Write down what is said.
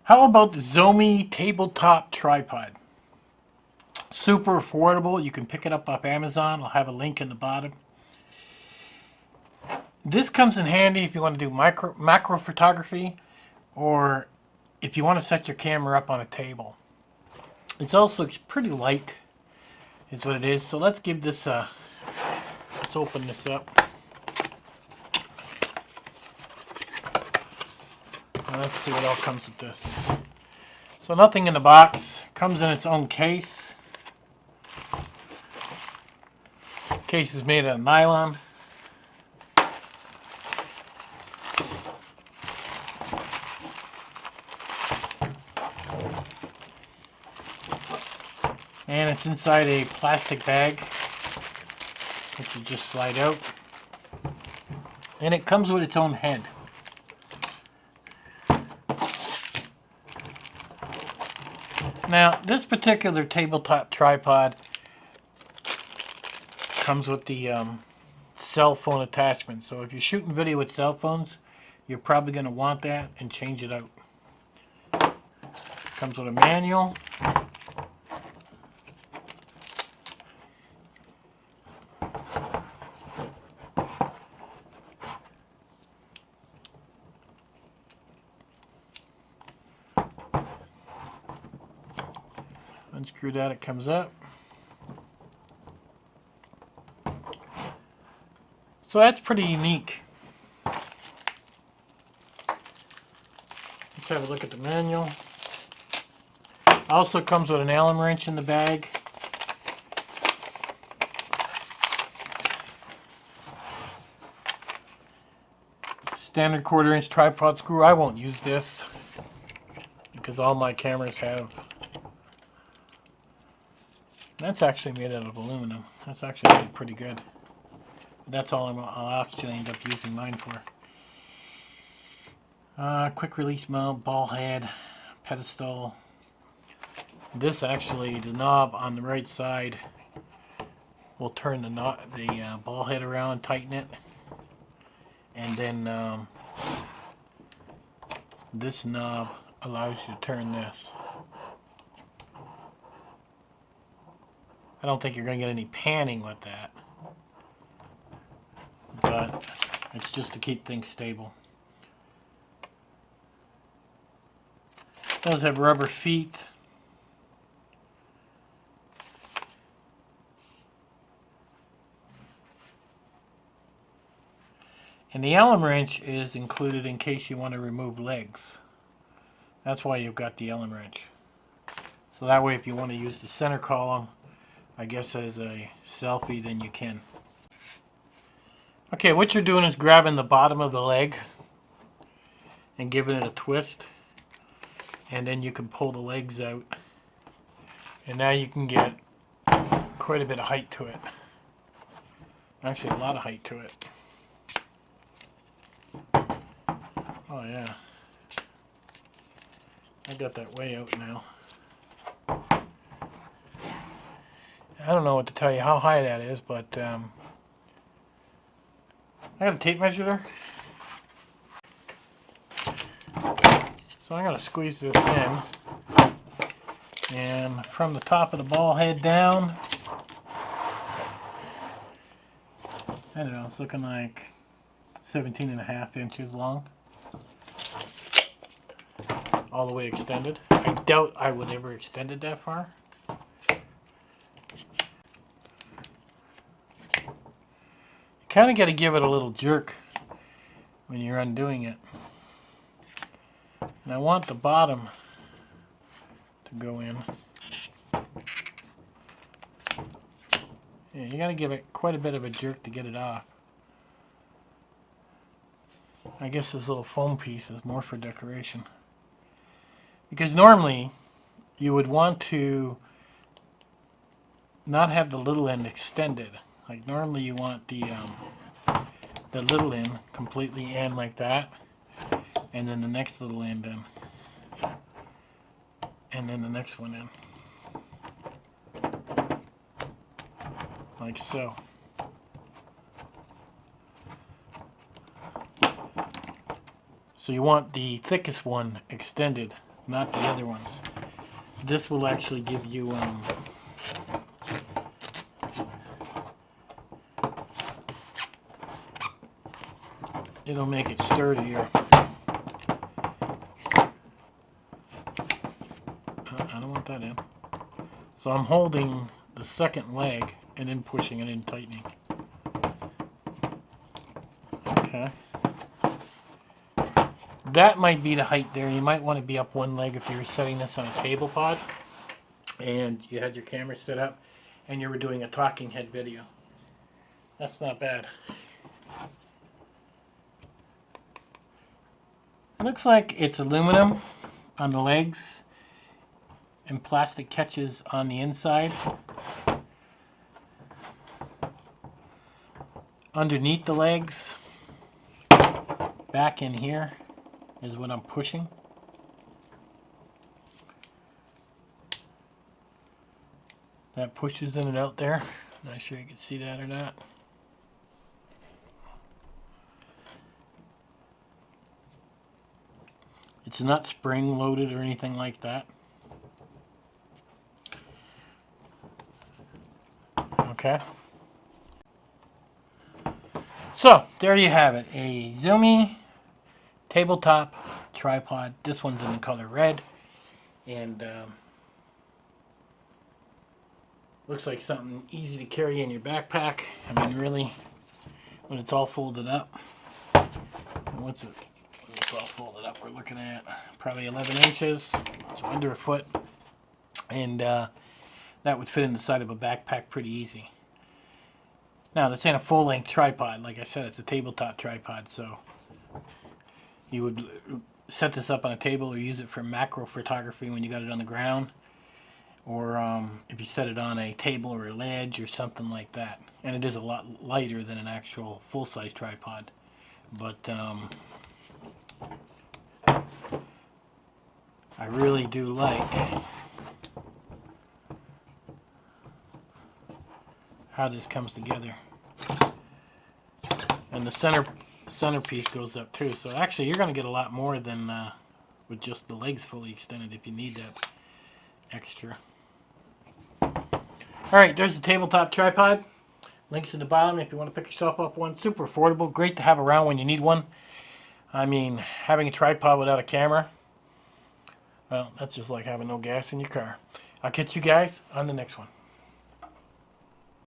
How about the ZOMEI tabletop tripod? Super affordable. You can pick it up off Amazon. I'll have a link in the bottom. This comes in handy if you want to do macro photography, or if you want to set your camera up on a table. It's also pretty light, is what it is. So let's give this a, let's open this up. And let's see what all comes with this. So nothing in the box. Comes in its own case. Case is made out of nylon. And it's inside a plastic bag, which you just slide out. And it comes with its own head. Now, this particular tabletop tripod comes with the cell phone attachment. So if you're shooting video with cell phones, you're probably going to want that and change it out. Comes with a manual. Unscrew that, it comes up. So that's pretty unique. Let's have a look at the manual. Also comes with an Allen wrench in the bag. Standard 1/4" tripod screw. I won't use this because all my cameras have. That's actually made out of aluminum. That's actually made pretty good. That's all I'll actually end up using mine for. Quick release mount, ball head, pedestal. This actually, the knob on the right side will turn the ball head around and tighten it. And then this knob allows you to turn this. I don't think you're going to get any panning with that, but it's just to keep things stable. It does have rubber feet. And the Allen wrench is included in case you want to remove legs. That's why you've got the Allen wrench. So that way if you want to use the center column, I guess as a selfie, then you can. Okay, what you're doing is grabbing the bottom of the leg and giving it a twist, and then you can pull the legs out, and now you can get quite a bit of height to it. Actually, a lot of height to it. Oh yeah, I got that way out now. I don't know what to tell you how high that is, but I got a tape measure there. So I'm going to squeeze this in, and from the top of the ball head down, I don't know, it's looking like 17.5 inches long. All the way extended. I doubt I would ever extend it that far. Kind of got to give it a little jerk when you're undoing it. And I want the bottom to go in. Yeah, you got to give it quite a bit of a jerk to get it off. I guess this little foam piece is more for decoration. Because normally you would want to not have the little end extended. Like normally you want the little end completely in like that, and then the next little end in, and then the next one in, like so. So you want the thickest one extended not the other ones. This will actually give you it'll make it sturdier. I don't want that in. So I'm holding the second leg and then pushing it in, tightening. Okay. That might be the height there. You might want to be up one leg if you were setting this on a table pod and you had your camera set up and you were doing a talking head video. That's not bad. It looks like it's aluminum on the legs and plastic catches on the inside. Underneath the legs, back in here, is what I'm pushing. That pushes in and out there. Not sure you can see that or not. It's not spring loaded or anything like that. Okay. So, there you have it. A ZOMEI tabletop tripod. This one's in the color red. And looks like something easy to carry in your backpack. I mean, really, when it's all folded up. What's it? When it's all folded up, we're looking at probably 11 inches. So under a foot. And that would fit in the side of a backpack pretty easy. Now, this ain't a full-length tripod. Like I said, it's a tabletop tripod, so you would set this up on a table or use it for macro photography when you got it on the ground, or if you set it on a table or a ledge or something like that. And it is a lot lighter than an actual full-size tripod. But I really do like how this comes together. And the centerpiece goes up too. So actually you're going to get a lot more than with just the legs fully extended if you need that extra. Alright, there's the tabletop tripod. Links in the bottom if you want to pick yourself up one. Super affordable. Great to have around when you need one. I mean, having a tripod without a camera, well, that's just like having no gas in your car. I'll catch you guys on the next one.